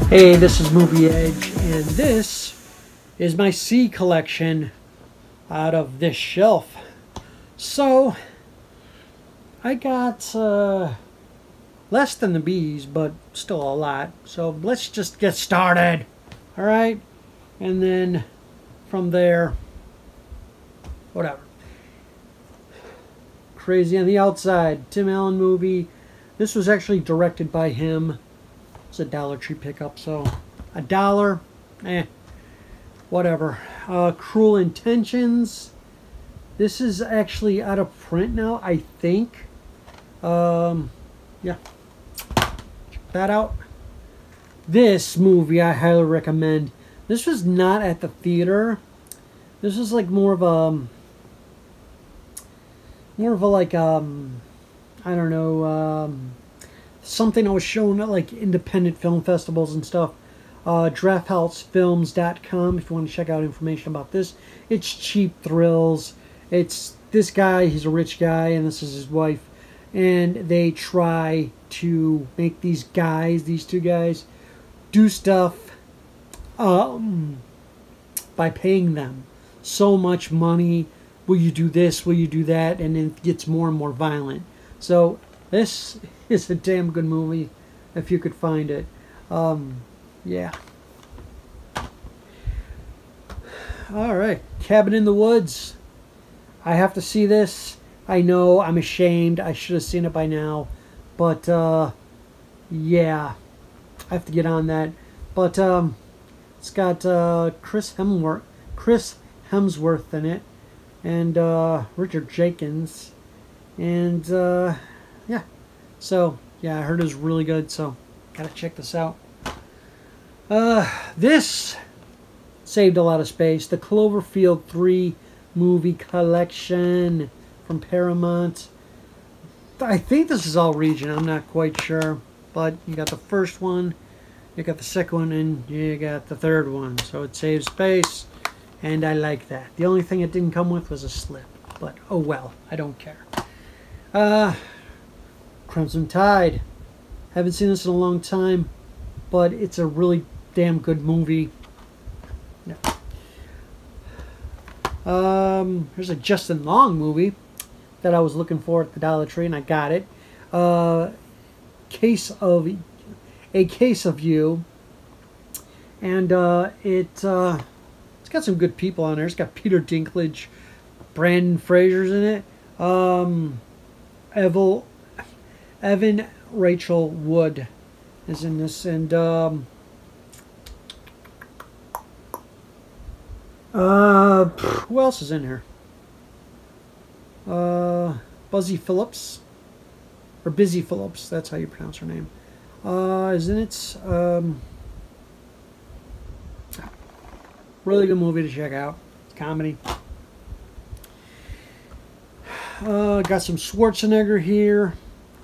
Hey, this is Movie Edge, and this is my C collection out of this shelf. So, I got less than the B's, but still a lot. So, let's just get started, alright? And then, from there, whatever. Crazy on the Outside, Tim Allen movie. This was actually directed by him. It's a Dollar Tree pickup, so $1, whatever. Cruel Intentions. This is actually out of print now, I think. Yeah, check that out. This movie I highly recommend. This was not at the theater. This was like more of a like I don't know, something I was shown at like independent film festivals and stuff. DraftHouseFilms.com if you want to check out information about this. It's cheap thrills. It's this guy, he's a rich guy, and this is his wife, and they try to make these two guys, do stuff by paying them so much money. Will you do this? Will you do that? And it gets more and more violent. So this is a damn good movie if you could find it. Yeah. Alright. Cabin in the Woods. I have to see this. I know, I'm ashamed. I should have seen it by now. But, yeah. I have to get on that. But, it's got Chris Hemsworth in it. And Richard Jenkins. And, yeah. So, yeah, I heard it was really good, so gotta check this out. This saved a lot of space. The Cloverfield 3 movie collection from Paramount. I think this is all region, I'm not quite sure. But you got the first one, you got the second one, and you got the third one. So it saves space, and I like that. The only thing it didn't come with was a slip. But, oh well, I don't care. Crimson Tide. Haven't seen this in a long time, but it's a really damn good movie. Yeah. There's a Justin Long movie that I was looking for at the Dollar Tree, and I got it. A Case of You, and it's got some good people on there. It's got Peter Dinklage, Brandon Fraser's in it. Evan Rachel Wood is in this, and who else is in here? Busy Phillips, or Busy Phillips, that's how you pronounce her name. Is in it. Really good movie to check out. It's comedy. Got some Schwarzenegger here.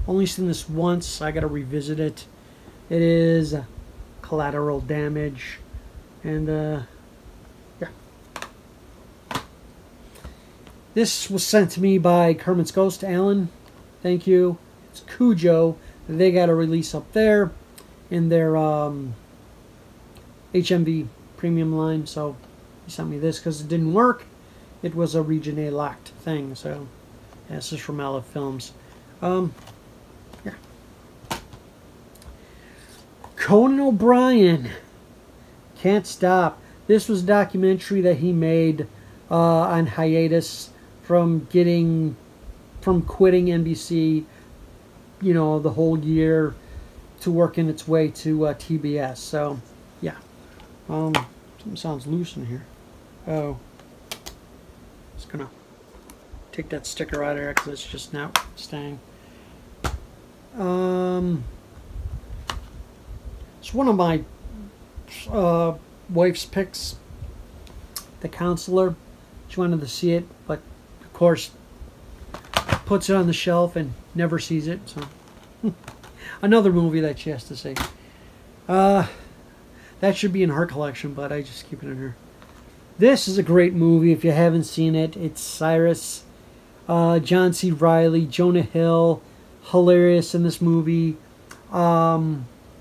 Only seen this once. I gotta revisit it. It is Collateral Damage. And, yeah. This was sent to me by Kermit's Ghost, Alan. Thank you. It's Cujo. They got a release up there in their HMV premium line. So, he sent me this because it didn't work. It was a Region A locked thing. So, yeah, this is from Olive Films. Yeah. Conan O'Brien, Can't Stop. This was a documentary that he made on hiatus from quitting NBC, you know, the whole year to working its way to TBS. So, yeah. Something sounds loose in here. Oh. Just gonna take that sticker out of there because it's just not staying. It's one of my wife's picks, The Counselor. She wanted to see it, but of course puts it on the shelf and never sees it. So another movie that she has to see. That should be in her collection, but I just keep it in her. This is a great movie if you haven't seen it. It's Cyrus, John C. Reilly, Jonah Hill, hilarious in this movie.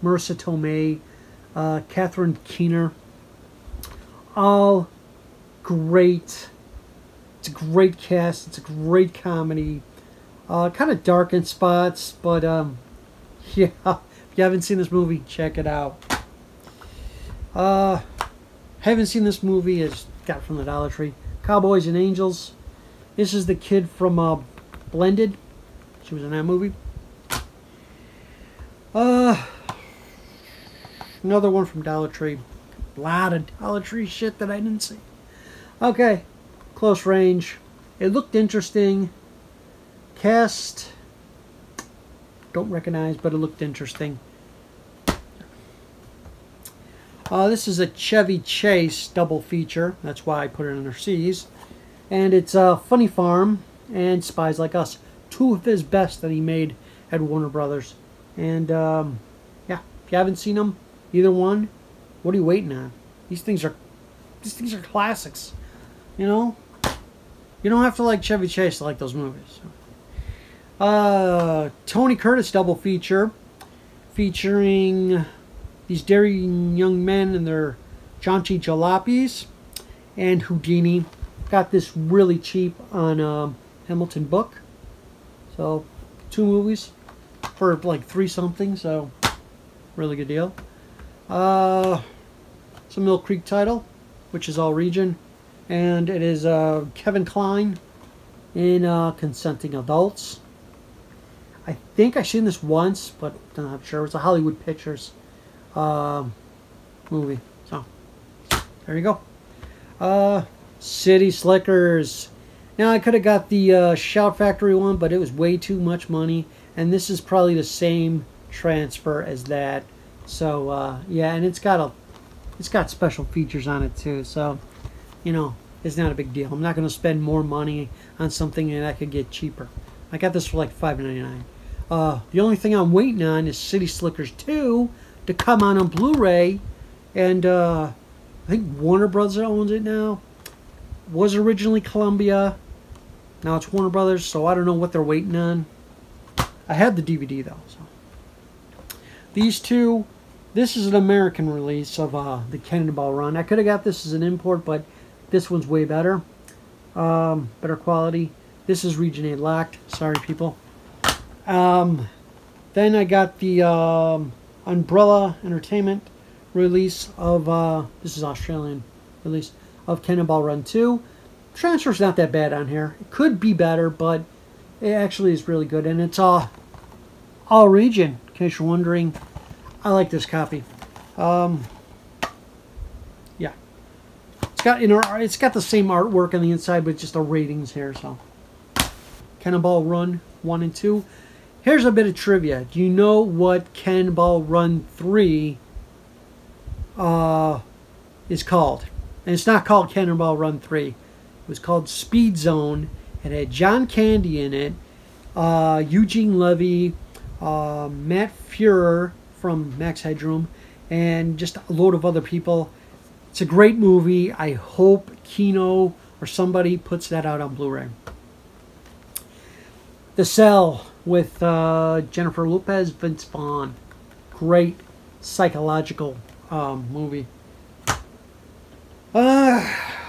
Marissa Tomei. Catherine Keener. All great. It's a great cast. It's a great comedy. Kind of dark in spots, but yeah. If you haven't seen this movie, check it out. Haven't seen this movie. It's got it from the Dollar Tree. Cowboys and Angels. This is the kid from Blended. She was in that movie. Another one from Dollar Tree. A lot of Dollar Tree shit that I didn't see. Okay. Close Range. It looked interesting. Cast. Don't recognize, but it looked interesting. This is a Chevy Chase double feature. That's why I put it under C's. And it's Funny Farm and Spies Like Us. Two of his best that he made at Warner Brothers. And yeah, if you haven't seen them, either one, what are you waiting on? These things are classics. You know, you don't have to like Chevy Chase to like those movies. Tony Curtis double feature, featuring these daring young men and their Janchi Jalopies and Houdini. Got this really cheap on Hamilton Book. So 2 movies for like 3 something. So really good deal. It's a Mill Creek title, which is all region, and it is Kevin Kline in Consenting Adults. I think I've seen this once, but I'm not sure. It's a Hollywood Pictures movie. So there you go. City Slickers. Now I could have got the Shout Factory one, but it was way too much money, and this is probably the same transfer as that. So yeah, and it's got special features on it too. So you know, it's not a big deal. I'm not going to spend more money on something that I could get cheaper. I got this for like $5.99. The only thing I'm waiting on is City Slickers 2 to come on Blu-ray, and I think Warner Brothers owns it now. Was originally Columbia, now it's Warner Brothers, so I don't know what they're waiting on. I had the DVD though. So these two, this is an American release of the Cannonball Run. I could have got this as an import, but this one's way better, better quality. This is Region 8 locked. Sorry, people. Then I got the Umbrella Entertainment release of, this is Australian release, of Cannonball Run 2. Transfer's not that bad on here. It could be better, but it actually is really good. And it's all region, in case you're wondering. I like this copy. Yeah. It's got the same artwork on the inside, but just the ratings here, so. Cannonball Run 1 and 2. Here's a bit of trivia. Do you know what Cannonball Run 3 is called? And it's not called Cannonball Run 3. It was called Speed Zone. It had John Candy in it, Eugene Levy, Matt Fuhrer from Max Headroom, and just a load of other people. It's a great movie. I hope Kino or somebody puts that out on Blu-ray. The Cell with Jennifer Lopez, Vince Vaughn. Great psychological movie.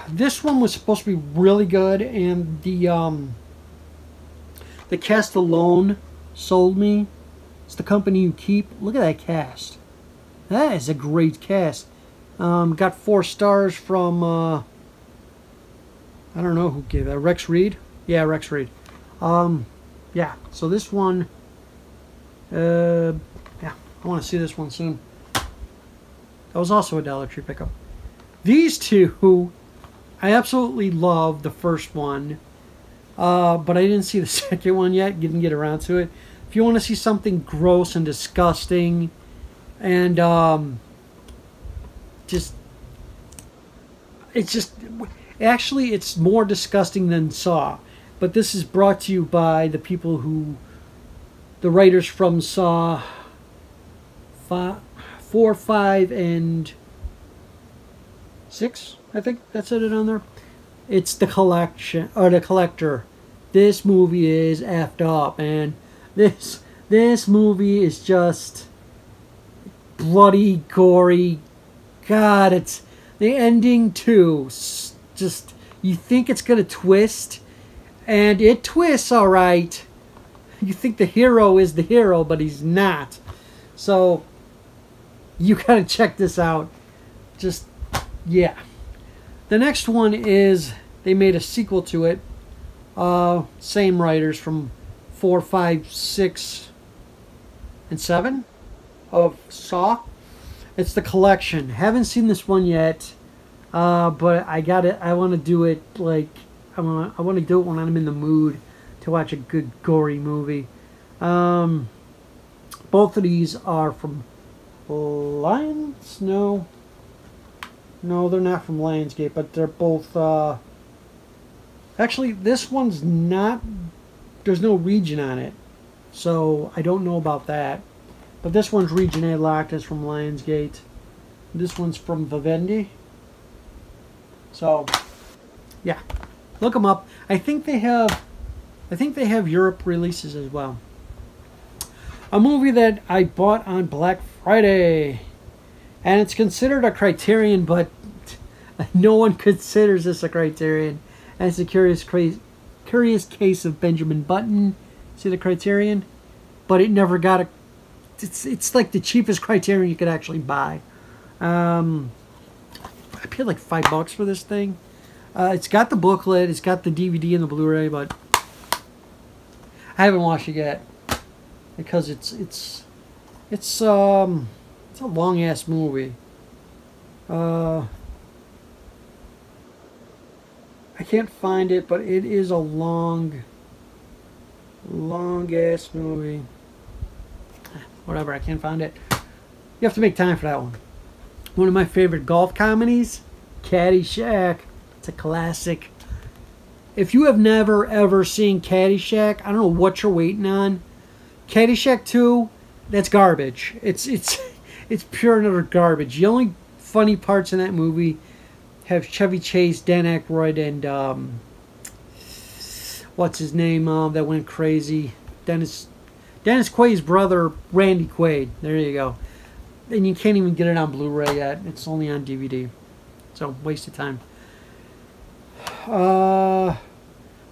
This one was supposed to be really good, and the cast alone sold me. It's The Company You Keep. Look at that cast. That is a great cast. Got 4 stars from I don't know who gave that. Rex Reed? Yeah, Rex Reed. Yeah, so this one, yeah, I want to see this one soon. That was also a Dollar Tree pickup. These two, I absolutely love the first one, but I didn't see the second one yet. Didn't get around to it. If you want to see something gross and disgusting, and actually, it's more disgusting than Saw. But this is brought to you by the people the writers from Saw 4, 5, and 6. I think that's it on there. It's The Collection, or The Collector. This movie is effed up, and this movie is just bloody, gory. God, it's the ending too. Just, you think it's gonna twist, and it twists all right. You think the hero is the hero, but he's not. So you gotta check this out. Just, yeah. The next one is, they made a sequel to it. Same writers from 4, 5, 6, and 7 of Saw. It's The Collection. Haven't seen this one yet, but I got it. I want to do it like I want to do it when I'm in the mood to watch a good gory movie. Both of these are from Lions. No, they're not from Lionsgate, but they're both. Actually, this one's not. There's no region on it, so I don't know about that. But this one's region A locked. It's from Lionsgate. This one's from Vivendi. So, yeah, look them up. I think they have Europe releases as well. A movie that I bought on Black Friday, and it's considered a Criterion, but no one considers this a Criterion. And it's a curious case of Benjamin Button. See the Criterion? But it never got a... It's like the cheapest Criterion you could actually buy. I paid like $5 for this thing. It's got the booklet, it's got the DVD and the Blu-ray, but I haven't watched it yet because it's a long ass movie. I can't find it, but it is a long ass movie. Whatever, I can't find it. You have to make time for that one. One of my favorite golf comedies, Caddyshack. It's a classic. If you have never ever seen Caddyshack, I don't know what you're waiting on. Caddyshack 2, that's garbage. It's pure and utter garbage. The only funny parts in that movie have Chevy Chase, Dan Aykroyd, and what's his name that went crazy? Dennis Quaid's brother, Randy Quaid. There you go. And you can't even get it on Blu-ray yet. It's only on DVD. So, waste of time.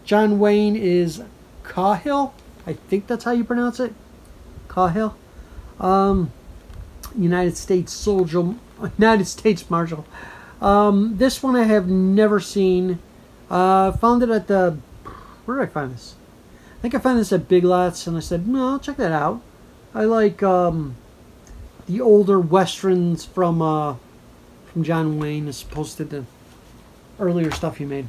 John Wayne is Cahill. I think that's how you pronounce it. Cahill. United States Marshal. This one I have never seen. Found it at the... Where did I find this? I think I found this at Big Lots, and I said, no, I'll check that out. I like the older westerns from John Wayne as opposed to the earlier stuff he made.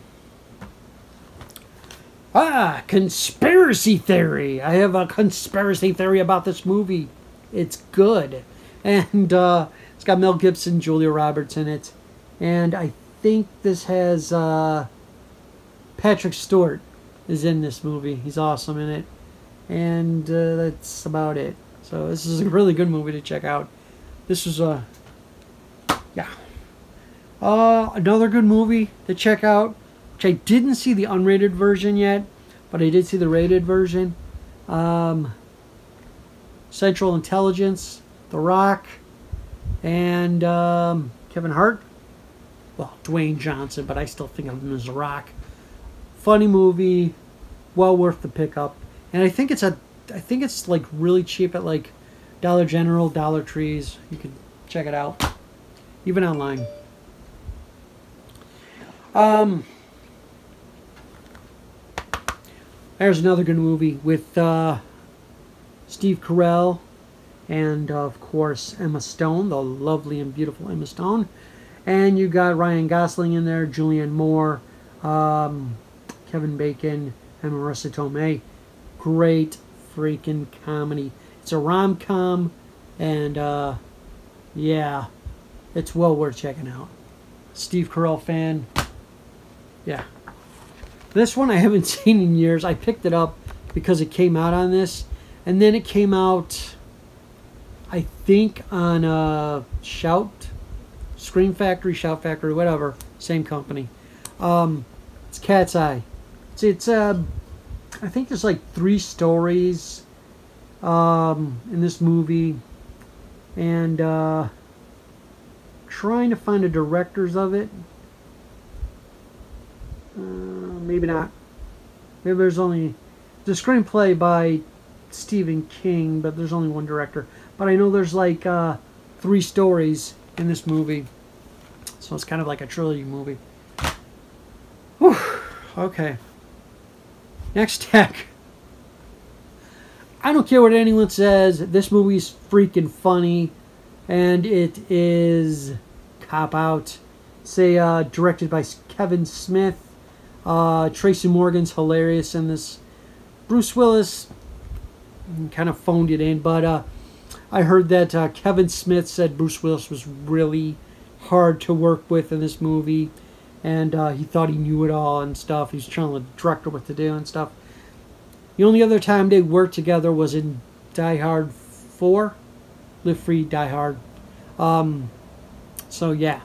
Conspiracy theory. I have a conspiracy theory about this movie. It's good. And it's got Mel Gibson, Julia Roberts in it. And I think this has Patrick Stewart is in this movie. He's awesome in it. And that's about it. So this is a really good movie to check out. This was another good movie to check out, which I didn't see the unrated version yet, but I did see the rated version. Central Intelligence, The Rock, and Kevin Hart. Well, Dwayne Johnson, but I still think of him as The Rock. Funny movie, well worth the pickup, and I think it's like really cheap at like Dollar General, Dollar Trees. You can check it out, even online. There's another good movie with Steve Carell and of course Emma Stone, the lovely and beautiful Emma Stone, and you got Ryan Gosling in there, Julianne Moore, Kevin Bacon, and Marissa Tomei. Great freaking comedy. It's a rom-com, and yeah, it's well worth checking out. Steve Carell fan. Yeah. This one I haven't seen in years. I picked it up because it came out on this, and then it came out, I think, on Shout, Scream Factory, Shout Factory, whatever, same company. It's Cat's Eye. It's I think there's like 3 stories in this movie. And trying to find the directors of it. Maybe not. Maybe there's only the screenplay by Stephen King, but there's only one director. But I know there's like 3 stories in this movie, so it's kind of like a trilogy movie. Whew. Okay. Next tech. I don't care what anyone says. This movie's freaking funny, and it is cop out. Say directed by Kevin Smith. Tracy Morgan's hilarious in this. Bruce Willis kind of phoned it in, but I heard that Kevin Smith said Bruce Willis was really hard to work with in this movie, and he thought he knew it all and stuff. He was telling the director what to do and stuff. The only other time they worked together was in Die Hard 4. Live Free, Die Hard. So yeah,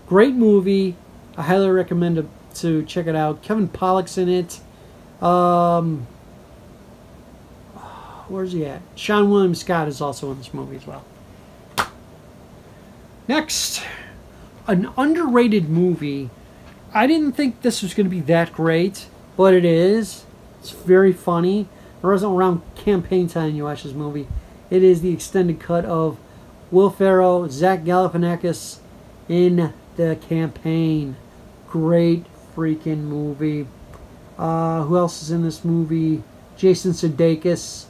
great movie. I highly recommend to check it out. Kevin Pollak's in it. Where's he at? Sean William Scott is also in this movie as well. Next, an underrated movie. I didn't think this was going to be that great, but it is. It's very funny. It wasn't around campaign time you watch this movie. It is the extended cut of Will Ferrell, Zach Galifianakis in The Campaign. Great freaking movie. Who else is in this movie? Jason Sudeikis,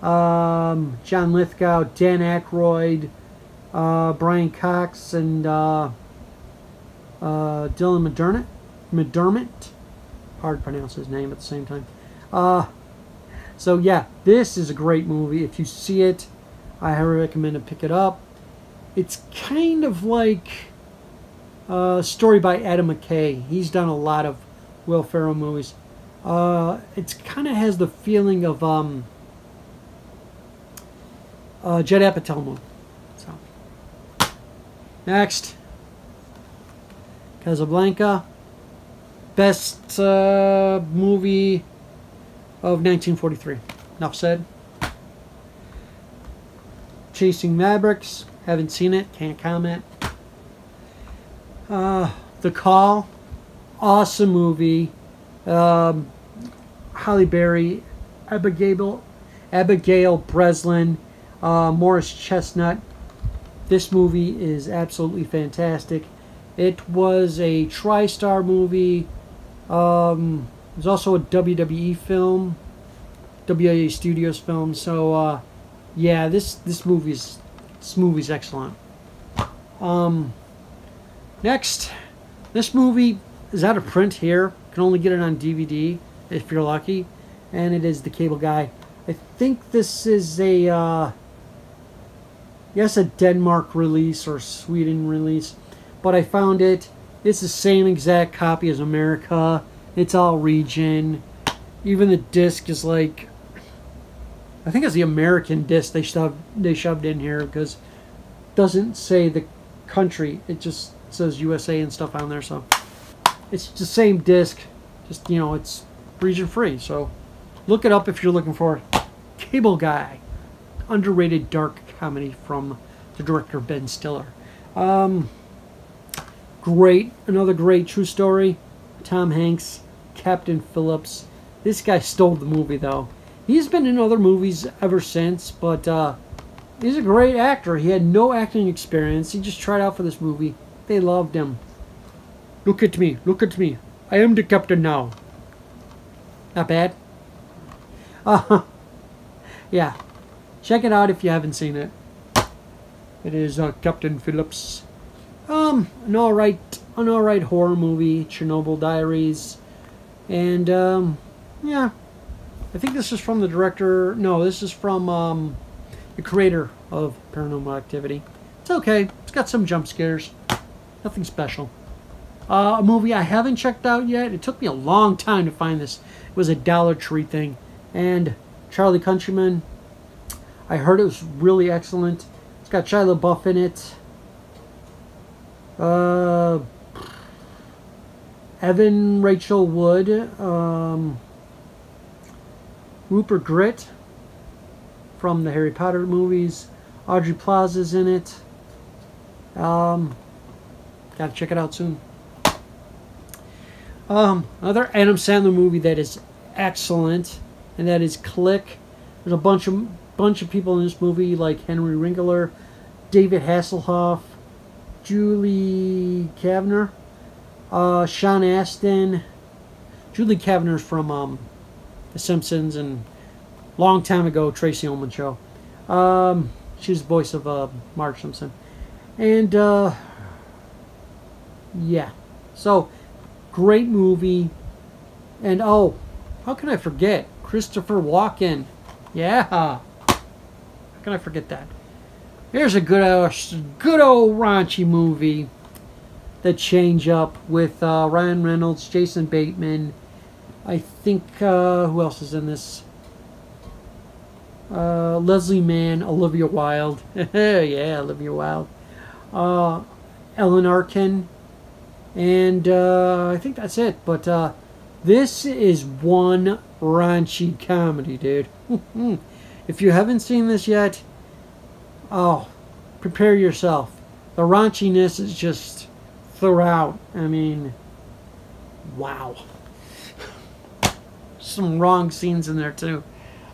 John Lithgow, Dan Aykroyd, Brian Cox, and Dylan McDermott. Hard to pronounce his name at the same time. So yeah, this is a great movie. If you see it, I highly recommend to pick it up. It's kind of like a story by Adam McKay. He's done a lot of Will Ferrell movies. It kind of has the feeling of Judd Apatow movie. So next, Casablanca. Best movie of 1943. Enough said. Chasing Mavericks. Haven't seen it. Can't comment. The Call. Awesome movie. Halle Berry. Abigail Breslin. Morris Chestnut. This movie is absolutely fantastic. It was a TriStar movie. It was also a WWE film, WA Studios film. So, yeah, this movie's excellent. Next, this movie is out of print here. You can only get it on DVD if you're lucky, and it is The Cable Guy. I think this is a Denmark release or Sweden release, but I found it. It's the same exact copy as America. It's all region. Even the disc is like, I think it's the American disc they shoved in here, because it doesn't say the country. It just says USA and stuff on there. So it's the same disc, just, you know, it's region free. So look it up if you're looking for Cable Guy, underrated dark comedy from the director Ben Stiller. Great, another great true story. Tom Hanks, Captain Phillips. This guy stole the movie, though. He's been in other movies ever since, but he's a great actor. He had no acting experience. He just tried out for this movie. They loved him. Look at me, look at me. I am the captain now. Not bad. Yeah. Check it out if you haven't seen it. It is Captain Phillips. An alright horror movie, Chernobyl Diaries, and yeah, I think this is from the director. No, this is from the creator of Paranormal Activity. It's okay. It's got some jump scares. Nothing special. A movie I haven't checked out yet. It took me a long time to find this. It was a Dollar Tree thing, and Charlie Countryman. I heard it was really excellent. It's got Shia LaBeouf in it. Evan Rachel Wood, Rupert Grint from the Harry Potter movies, Audrey Plaza's in it. Gotta check it out soon. Another Adam Sandler movie that is excellent, and that is Click. There's a bunch of people in this movie, like Henry Winkler, David Hasselhoff, Julie Kavner, Sean Astin. Julie Kavner's from The Simpsons and long time ago Tracy Ullman Show. She was the voice of Marge Simpson. And yeah, so great movie. And oh, how can I forget Christopher Walken? Yeah, how can I forget that? Here's a good old raunchy movie. The Change Up with Ryan Reynolds, Jason Bateman. I think who else is in this? Leslie Mann, Olivia Wilde. Yeah, Olivia Wilde. Ellen Arkin. And I think that's it. But this is one raunchy comedy, dude. If you haven't seen this yet, oh, prepare yourself. The raunchiness is just throughout. I mean, wow. Some wrong scenes in there too.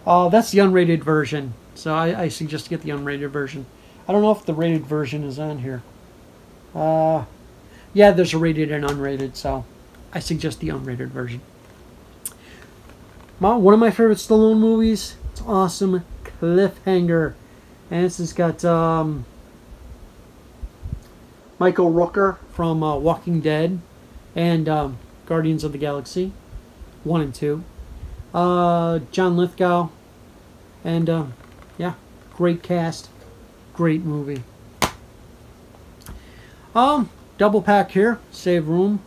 That's the unrated version, so I suggest to get the unrated version. I don't know if the rated version is on here. Yeah, there's a rated and unrated, so I suggest the unrated version. One of my favorite Stallone movies. It's awesome. Cliffhanger. And this has got Michael Rooker from Walking Dead and Guardians of the Galaxy 1 and 2. John Lithgow. And yeah, great cast. Great movie. Double pack here. Save room.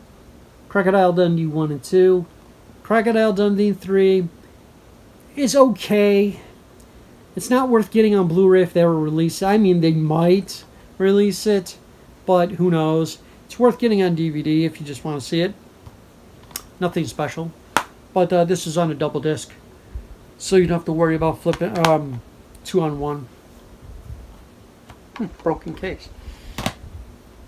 Crocodile Dundee 1 and 2. Crocodile Dundee 3 is okay. It's not worth getting on Blu-ray if they ever release it. I mean, they might release it, but who knows. It's worth getting on DVD if you just want to see it. Nothing special. But this is on a double disc, so you don't have to worry about flipping 2-on-1. Broken case.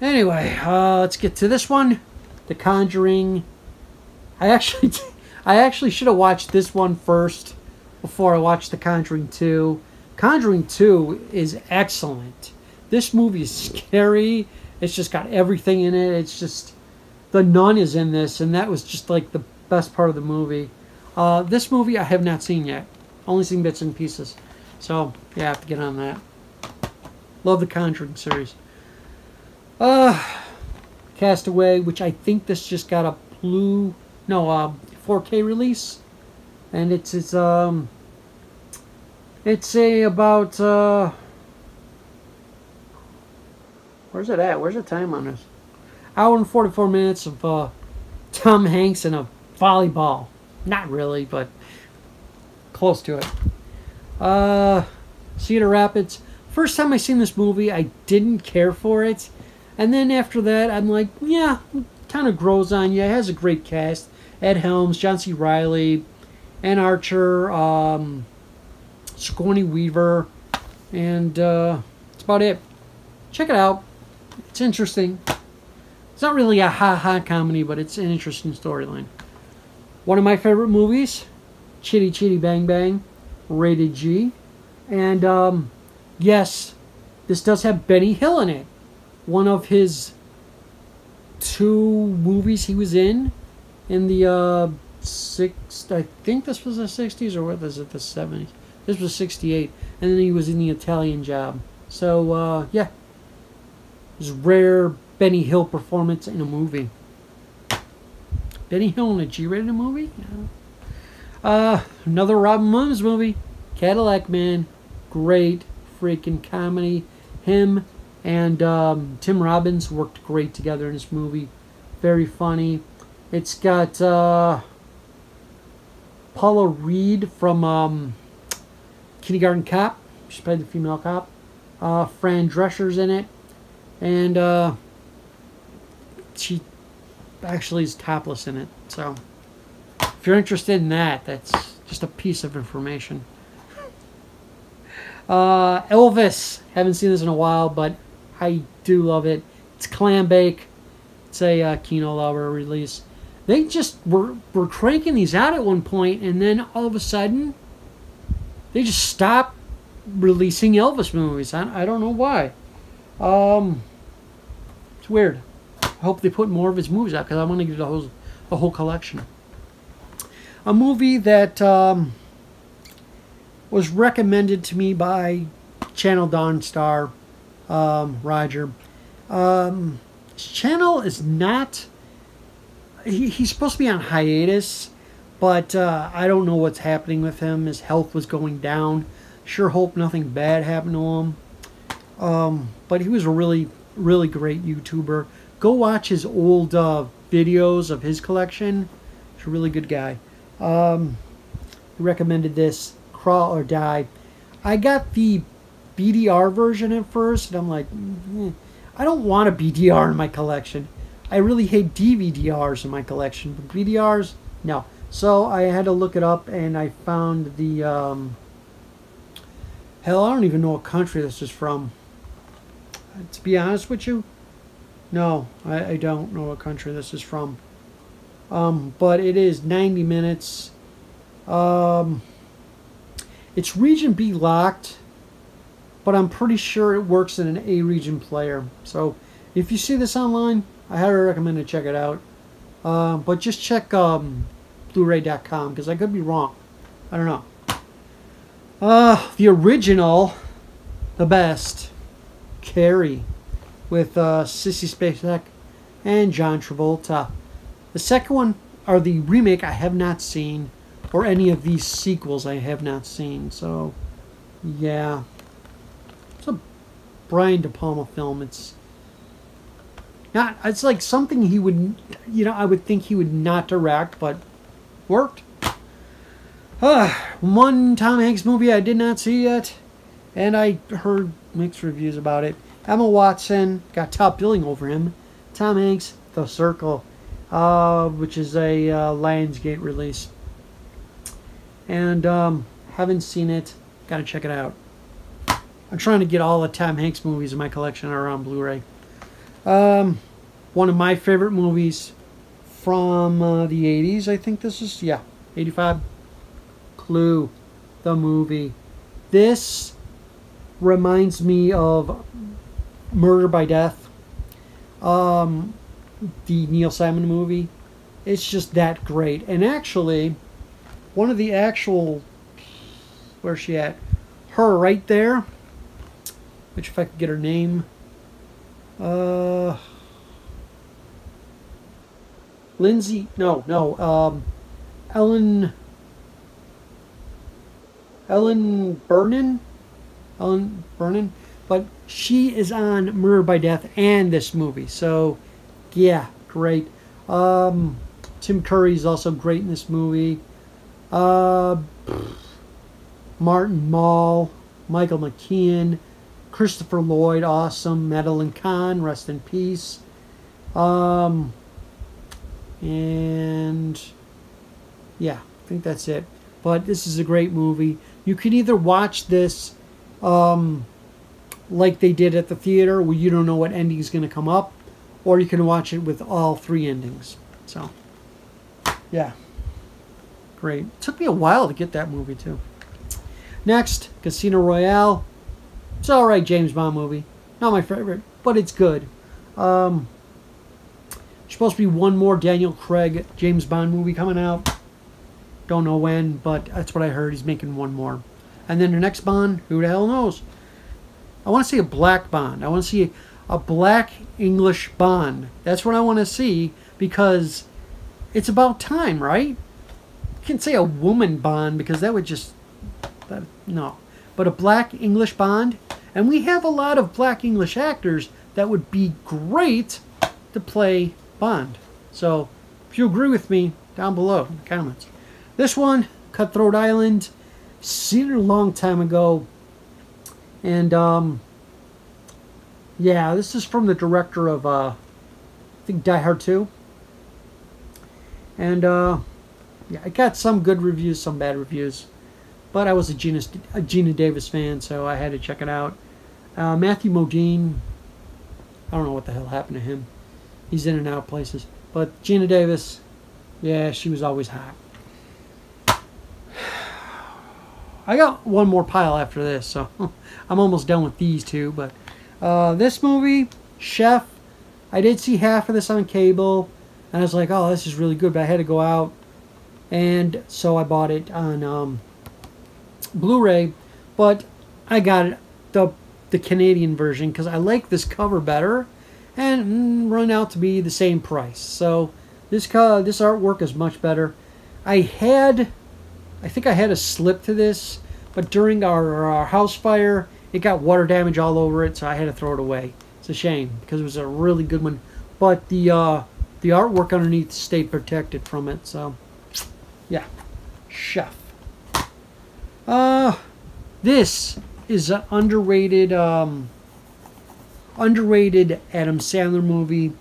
Anyway, let's get to this one. The Conjuring. I actually should have watched this one first before I watched The Conjuring 2. Conjuring 2 is excellent. This movie is scary. It's just got everything in it. It's just, the nun is in this, and that was just like the best part of the movie. This movie I have not seen yet. Only seen bits and pieces. So, yeah, I have to get on that. Love the Conjuring series. Castaway, which I think this just got a 4K release. And it's about where's it at? Where's the time on this? Hour and 44 minutes of Tom Hanks in a volleyball. Not really, but close to it. Cedar Rapids. First time I seen this movie, I didn't care for it. And then after that, I'm like, yeah, kind of grows on you. It has a great cast. Ed Helms, John C. Reilly, Ann Archer, Sigourney Weaver, and that's about it. Check it out. It's interesting. It's not really a ha-ha comedy, but it's an interesting storyline. One of my favorite movies, Chitty Chitty Bang Bang, rated G. And yes, this does have Benny Hill in it. One of his 2 movies he was in the I think this was the 60s, or what was it, the 70s? This was 68, and then he was in The Italian Job. So yeah, it was rare Benny Hill performance in a movie. Benny Hill in a G-rated movie? Yeah. Another Robin Williams movie, Cadillac Man. Great freaking comedy. Him and Tim Robbins worked great together in this movie. Very funny. It's got Paula Reed from Kindergarten Cop. She played the female cop. Fran Drescher's in it. And she actually is topless in it. So if you're interested in that, that's just a piece of information. Elvis. Haven't seen this in a while, but I do love it. It's clam bake. It's a Kino Lover release. They just were cranking these out at one point, and then all of a sudden, they just stopped releasing Elvis movies. I don't know why. It's weird. I hope they put more of his movies out, because I want to get a whole collection. A movie that was recommended to me by Channel Dawn Star, Roger. His channel is not... He's supposed to be on hiatus, but I don't know what's happening with him. His health was going down. Sure hope nothing bad happened to him. But he was a really, really great YouTuber. Go watch his old videos of his collection. He's a really good guy. He recommended this, Crawl or Die. I got the BDR version at first, and I'm like, I don't want a BDR in my collection. I really hate DVDRs in my collection, but BDRs, no. So I had to look it up, and I found the, hell, I don't even know what country this is from. To be honest with you, no, I don't know what country this is from. But it is 90 minutes. It's region B locked, but I'm pretty sure it works in an A region player. So if you see this online, I highly recommend to check it out. But just check Blu-ray.com, because I could be wrong. I don't know. The original, the best, Carrie, with Sissy Spacek and John Travolta. The second one, or the remake, I have not seen, or any of these sequels I have not seen. So, yeah. It's a Brian De Palma film. It's not, it's like something he would, I would think he would not direct, but worked. One Tom Hanks movie I did not see yet, and I heard mixed reviews about it. Emma Watson got top billing over him. Tom Hanks, The Circle, which is a Lionsgate release. And haven't seen it. Gotta check it out. I'm trying to get all the Tom Hanks movies in my collection are on Blu-ray. One of my favorite movies from the 80s, I think this is, yeah, 85. Clue, the movie. This reminds me of Murder by Death, the Neil Simon movie. It's just that great. And actually, one of the actual, where's she at? Her right there, which if I could get her name, Lindsay, no, Ellen Bernin, but she is on Murder by Death and this movie, so yeah, great. Tim Curry is also great in this movie. Martin Mull, Michael McKean, Christopher Lloyd, awesome. Madeline Kahn, rest in peace. And yeah, I think that's it. But this is a great movie. You can either watch this like they did at the theater, where you don't know what ending is going to come up, or you can watch it with all three endings. So, yeah. Great. It took me a while to get that movie, too. Next, Casino Royale. It's alright James Bond movie. Not my favorite, but it's good. There's supposed to be one more Daniel Craig James Bond movie coming out. Don't know when, but that's what I heard. He's making one more. And then the next Bond, who the hell knows? I want to see a black Bond. I want to see a black English Bond. That's what I want to see, because it's about time, right? You can say a woman Bond, because that would just... no. But a black English Bond, and we have a lot of black English actors that would be great to play Bond. So, if you agree with me, down below in the comments. This one, Cutthroat Island, seen it a long time ago, and yeah, this is from the director of I think Die Hard 2, and yeah, I got some good reviews, some bad reviews. but I was a Gina Davis fan, so I had to check it out. Matthew Modine, I don't know what the hell happened to him. He's in and out places. But Gina Davis, yeah, she was always hot. I got one more pile after this, so I'm almost done with these two. But this movie, Chef, I did see half of this on cable, and I was like, oh, this is really good, but I had to go out, and so I bought it on Blu-ray, but I got it the Canadian version because I like this cover better, and run out to be the same price. So this artwork is much better. I think I had a slip to this, but during our house fire, it got water damage all over it, so I had to throw it away. It's a shame because it was a really good one, but the artwork underneath stayed protected from it. So yeah, Chef. This is an underrated Adam Sandler movie,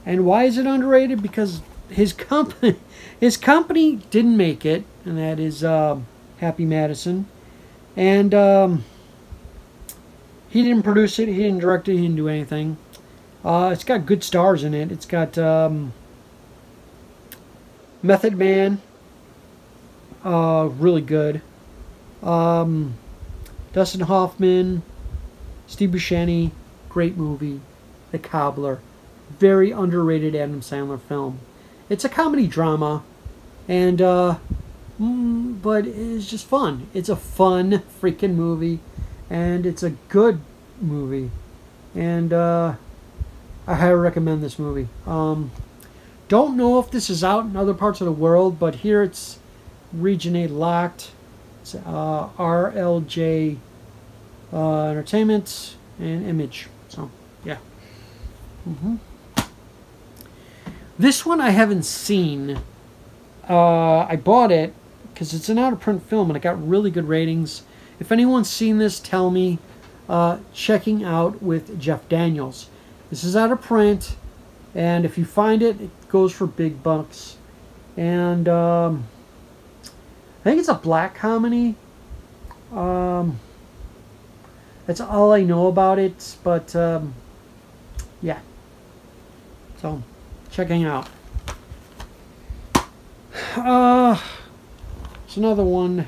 and why is it underrated? Because his company didn't make it, and that is Happy Madison, and he didn't produce it, he didn't direct it, he didn't do anything. It's got good stars in it. It's got Method Man, really good. Dustin Hoffman, Steve Buscemi, great movie. The Cobbler, very underrated Adam Sandler film. It's a comedy drama, and but it's just fun. It's a fun freaking movie, and it's a good movie, and I highly recommend this movie. Don't know if this is out in other parts of the world, but here it's Region 8 locked. It's RLJ Entertainment and Image. So yeah. This one I haven't seen. I bought it because it's an out-of-print film and it got really good ratings. If anyone's seen this, tell me. Checking Out with Jeff Daniels. This is out of print, and if you find it, it goes for big bucks. And I think it's a black comedy. That's all I know about it, but yeah. So, checking out. It's another one.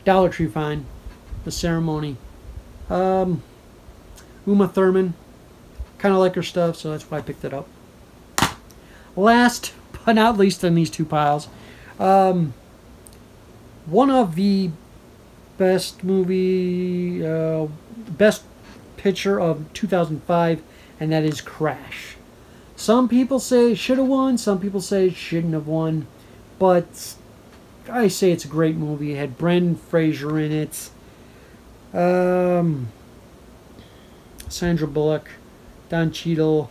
Dollar Tree find. The Ceremony. Uma Thurman. Kind of like her stuff, so that's why I picked it up. Last but not least in these two piles, one of the best best picture of 2005, and that is Crash. Some people say it should have won, some people say it shouldn't have won, but I say it's a great movie. It had Brendan Fraser in it, Sandra Bullock, Don Cheadle,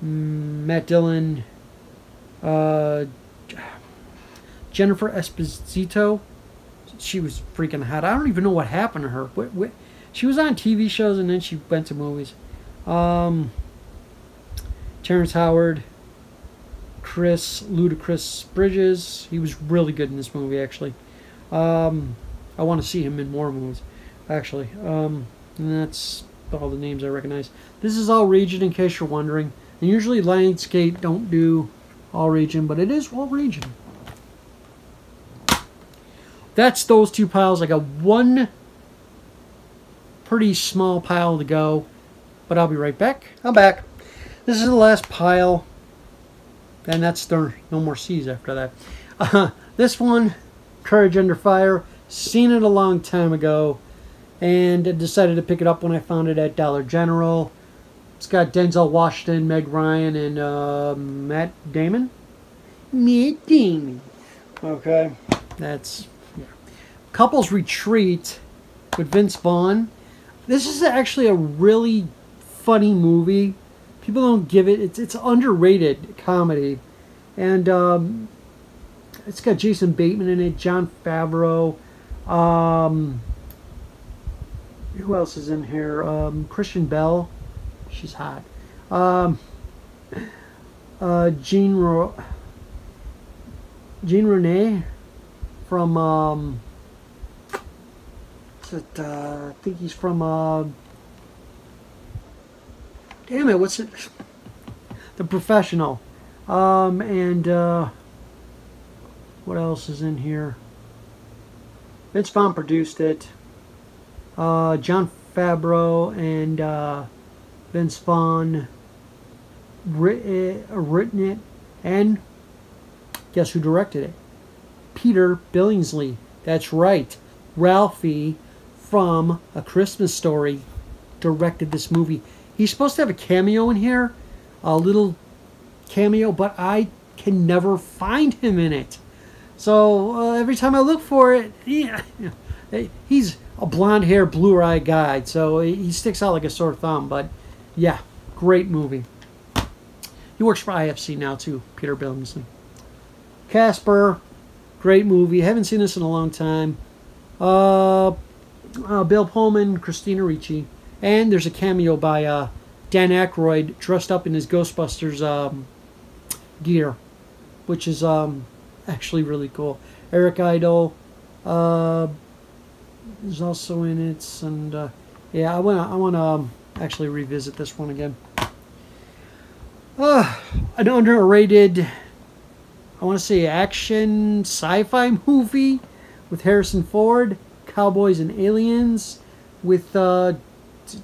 Matt Dillon, Jennifer Esposito. She was freaking hot. I don't even know what happened to her. She was on TV shows and then she went to movies. Terrence Howard, Chris Ludacris Bridges. He was really good in this movie, actually. I want to see him in more movies, actually. And that's all the names I recognize. This is all region, in case you're wondering. And usually Lionsgate don't do all region, but it is all region. That's those two piles. I got one pretty small pile to go, but I'll be right back. I'm back. This is the last pile, and that's there. No more C's after that. This one, Courage Under Fire. Seen it a long time ago, and decided to pick it up when I found it at Dollar General. It's got Denzel Washington, Meg Ryan, and Matt Damon. Matt Damon. Okay, that's Couples Retreat with Vince Vaughn. This is actually a really funny movie. People don't give it. It's underrated comedy, and it's got Jason Bateman in it, Jon Favreau. Who else is in here? Christian Bell. She's hot. Jean Renee from I think he's from, damn it, what's it? The Professional. And what else is in here? Vince Vaughn produced it. Jon Favreau and Vince Vaughn written it, and guess who directed it? Peter Billingsley. That's right. Ralphie from A Christmas Story directed this movie. He's supposed to have a cameo in here, a little cameo, but I can never find him in it. So every time I look for it, he's a blonde-haired, blue-eyed guy, so he sticks out like a sore thumb. But yeah, great movie. He works for IFC now too, Peter Billingsley. Casper, great movie. Haven't seen this in a long time. Bill Pullman, Christina Ricci, and there's a cameo by Dan Aykroyd dressed up in his Ghostbusters gear, which is actually really cool. Eric Idle is also in it, and yeah, I want to actually revisit this one again. An underrated, I want to say, action sci-fi movie with Harrison Ford, Cowboys and Aliens with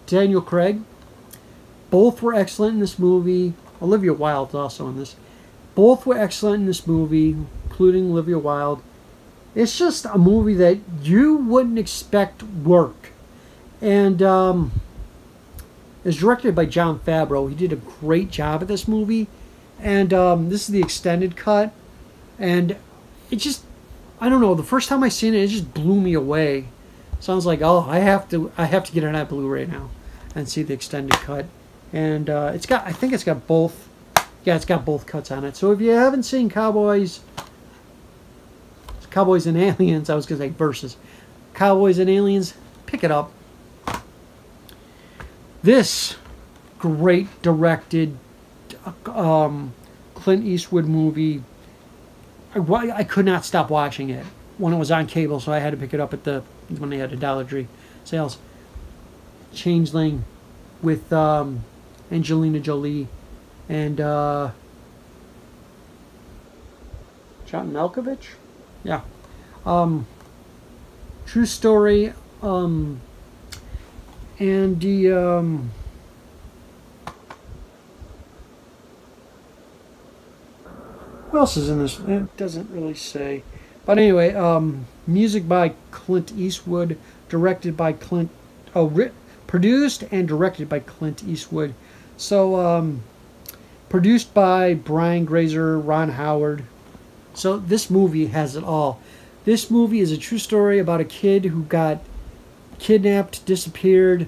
Daniel Craig. Both were excellent in this movie. Olivia Wilde also in this. Both were excellent in this movie, including Olivia Wilde. It's just a movie that you wouldn't expect work. And it's directed by Jon Favreau. He did a great job at this movie. And this is the extended cut. And it just, I don't know, the first time I seen it, it just blew me away. Sounds like, oh, I have to get on that Blu-ray now and see the extended cut. And it's got, I think it's got both, yeah, it's got both cuts on it. So if you haven't seen Cowboys and Aliens, I was going to say versus Cowboys and Aliens, pick it up. This great directed Clint Eastwood movie, I could not stop watching it when it was on cable, so I had to pick it up at when they had a Dollar Tree sales. Changeling with Angelina Jolie and John Malkovich. Yeah. True story. And the who else is in this? It doesn't really say. But anyway, music by Clint Eastwood, directed by produced and directed by Clint Eastwood. So, produced by Brian Grazer, Ron Howard. So this movie has it all. This movie is a true story about a kid who got kidnapped, disappeared,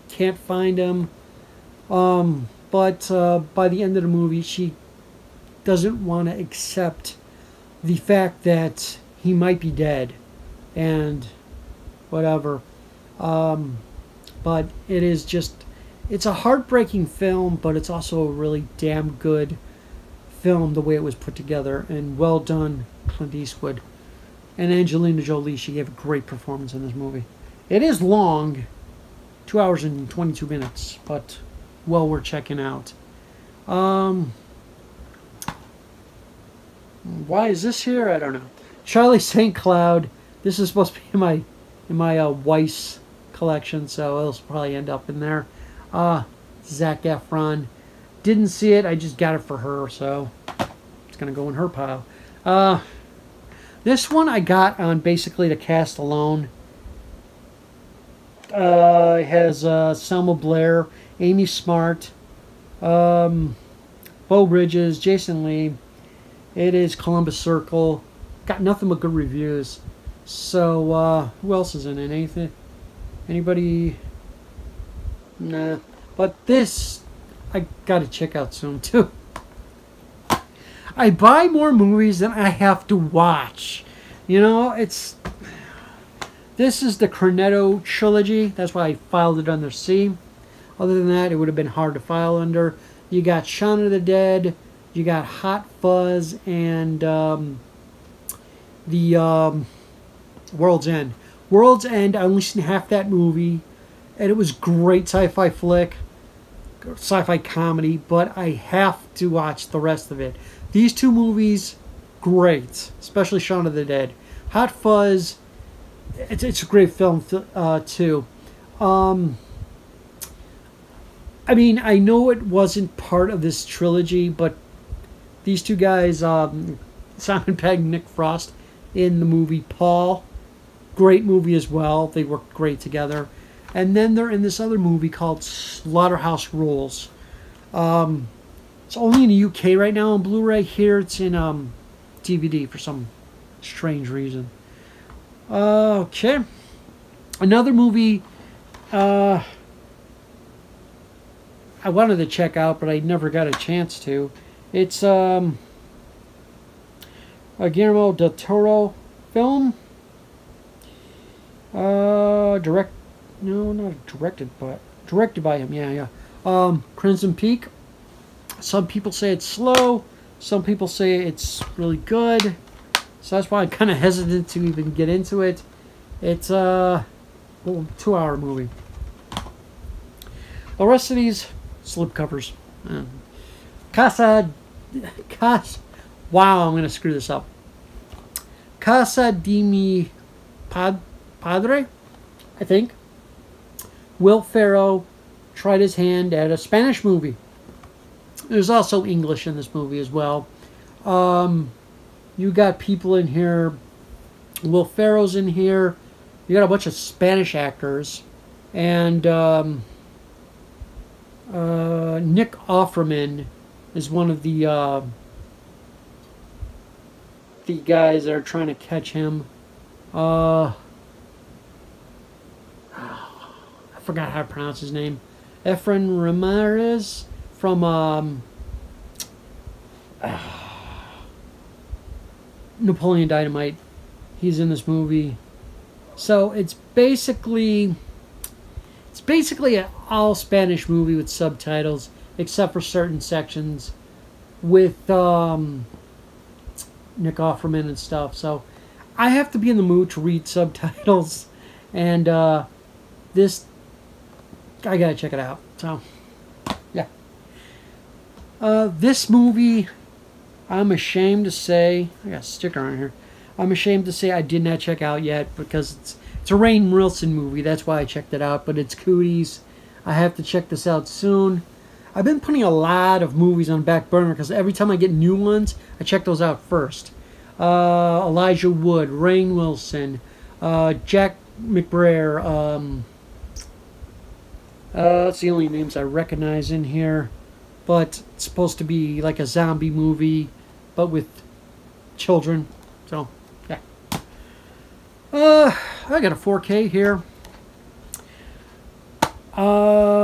can't find him. But by the end of the movie, she doesn't want to accept the fact that he might be dead and whatever. But it is just, it's a heartbreaking film, but it's also a really damn good film the way it was put together, and well done, Clint Eastwood. And Angelina Jolie, she gave a great performance in this movie. It is long, 2 hours and 22 minutes, but well worth checking out. Why is this here? I don't know. Charlie St. Cloud. This is supposed to be in my Weiss collection, so it'll probably end up in there. Zac Efron. Didn't see it. I just got it for her, so it's gonna go in her pile. This one I got on basically the cast alone. It has Selma Blair, Amy Smart, Beau Bridges, Jason Lee. It is Columbus Circle. Got nothing but good reviews. So, who else is in it? Anything? Anybody? Nah. But this, I gotta check out soon, too. I buy more movies than I have to watch. You know, it's... This is the Cornetto trilogy. That's why I filed it under C. Other than that, it would have been hard to file under. You got Shaun of the Dead. You got Hot Fuzz and the World's End. World's End, I only seen half that movie, and it was great sci-fi flick, sci-fi comedy, but I have to watch the rest of it. These two movies, great, especially Shaun of the Dead. Hot Fuzz, it's a great film too. I mean, I know it wasn't part of this trilogy, but these two guys, Simon Pegg and Nick Frost, in the movie Paul, great movie as well. They work great together. And then they're in this other movie called Slaughterhouse Rules. It's only in the UK right now on Blu-ray. Here it's in DVD for some strange reason. Okay. Another movie I wanted to check out, but I never got a chance to. It's a Guillermo del Toro film. No, not directed, but directed by him. Yeah. Crimson Peak. Some people say it's slow. Some people say it's really good. So that's why I'm kind of hesitant to even get into it. It's a 2-hour movie. The rest of these slipcovers. Wow, I'm going to screw this up. Casa de mi Padre, I think. Will Ferrell tried his hand at a Spanish movie. There's also English in this movie as well. You got people in here. Will Ferrell's in here. You got a bunch of Spanish actors. And Nick Offerman is one of the guys that are trying to catch him. I forgot how to pronounce his name. Efren Ramirez from Napoleon Dynamite. He's in this movie. So it's basically an all Spanish movie with subtitles, except for certain sections with Nick Offerman and stuff. So I have to be in the mood to read subtitles, and this I gotta check it out. So yeah, this movie, I'm ashamed to say, I got a sticker on here. I'm ashamed to say I did not check out yet because it's a Rainn Wilson movie. That's why I checked it out. But it's cooties. I have to check this out soon. I've been putting a lot of movies on back burner because every time I get new ones, I check those out first. Elijah Wood, Rainn Wilson, Jack McBrayer. That's the only names I recognize in here. But it's supposed to be like a zombie movie, but with children. So, yeah. I got a 4K here.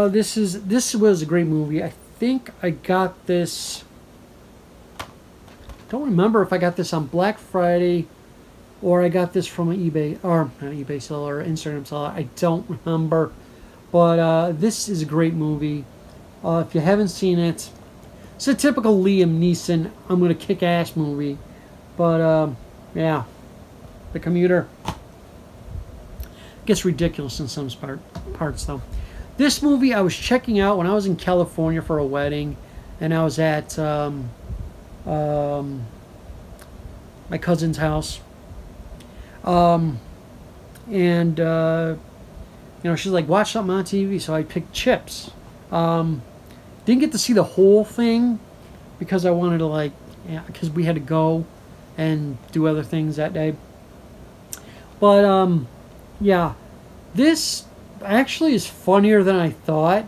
This was a great movie. I think I got this. Don't remember if I got this on Black Friday or I got this from an eBay, or not eBay seller, or Instagram seller. I don't remember. But this is a great movie. If you haven't seen it, it's a typical Liam Neeson, I'm going to kick ass movie. But, yeah. The Commuter gets ridiculous in some parts, though. This movie I was checking out when I was in California for a wedding. And I was at my cousin's house. You know, she's like, watch something on TV. So I picked Chips. Didn't get to see the whole thing because I wanted to, like, yeah, because we had to go and do other things that day. But, yeah, this actually is funnier than I thought.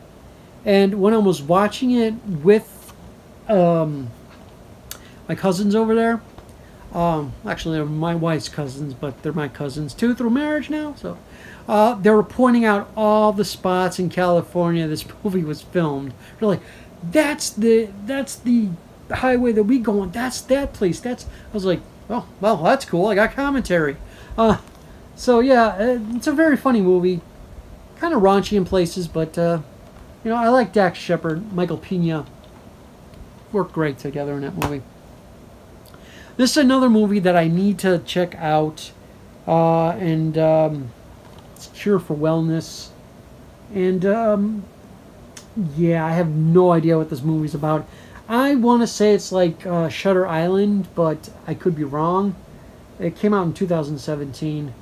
And when I was watching it with my cousins over there, actually they're my wife's cousins, but they're my cousins too through marriage now. So they were pointing out all the spots in California this movie was filmed. They're like, that's the highway that we go on. That's that place. I was like, oh, well, that's cool. I got commentary. So yeah, it's a very funny movie. Kind of raunchy in places, but you know, I like Dax Shepard, Michael Pena. Worked great together in that movie. This is another movie that I need to check out, and It's Cure for Wellness. And, yeah, I have no idea what this movie's about. I want to say it's like Shutter Island, but I could be wrong. It came out in 2017.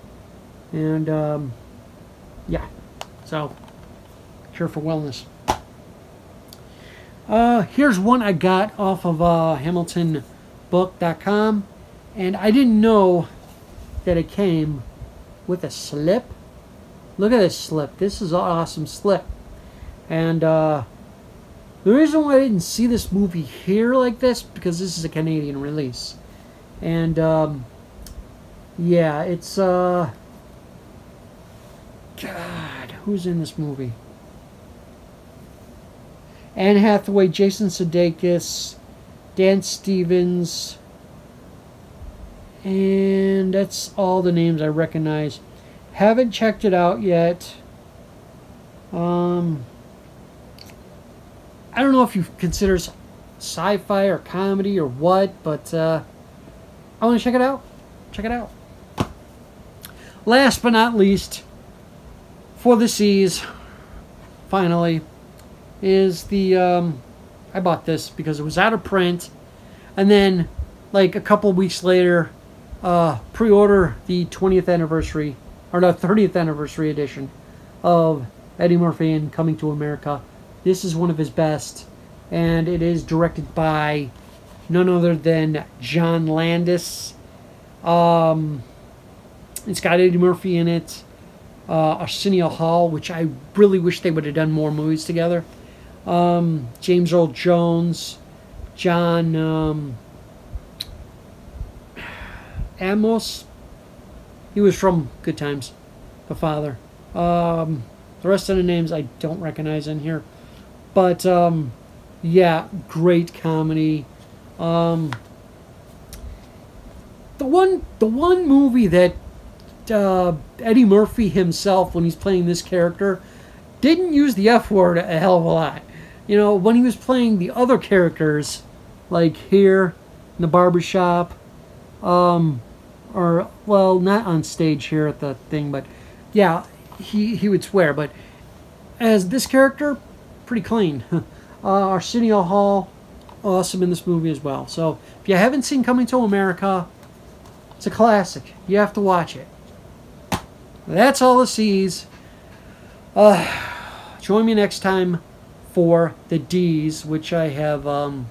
And, yeah. So, Cure for Wellness. Here's one I got off of HamiltonBook.com. And I didn't know that it came with a slip. Look at this slip. This is an awesome slip. And the reason why I didn't see this movie here like this, because this is a Canadian release. And yeah, it's God, who's in this movie? Anne Hathaway, Jason Sudeikis, Dan Stevens, and that's all the names I recognize. Haven't checked it out yet. I don't know if you consider sci-fi or comedy or what, but I want to check it out. Check it out. Last but not least, for the C's, finally, is the I bought this because it was out of print, and then like a couple weeks later, pre-order the 20th anniversary or the 30th anniversary edition of Eddie Murphy and Coming to America. This is one of his best, and it is directed by none other than John Landis. It's got Eddie Murphy in it, Arsenio Hall, which I really wish they would have done more movies together. James Earl Jones, John Amos. He was from Good Times, the father. The rest of the names I don't recognize in here. But, yeah, great comedy. The one movie that Eddie Murphy himself, when he's playing this character, didn't use the F word a hell of a lot. You know, when he was playing the other characters, like here, in the barbershop, or, well, not on stage here at the thing, but, yeah, he would swear. But as this character, pretty clean. Arsenio Hall, awesome in this movie as well. So, if you haven't seen Coming to America, it's a classic. You have to watch it. That's all the C's. Join me next time for the D's, which I have a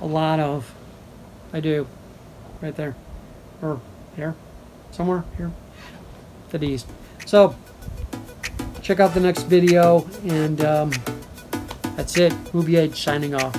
lot of. I do. Right there. Or here. Somewhere here. The D's. So, check out the next video, and that's it. Movie Edge signing off.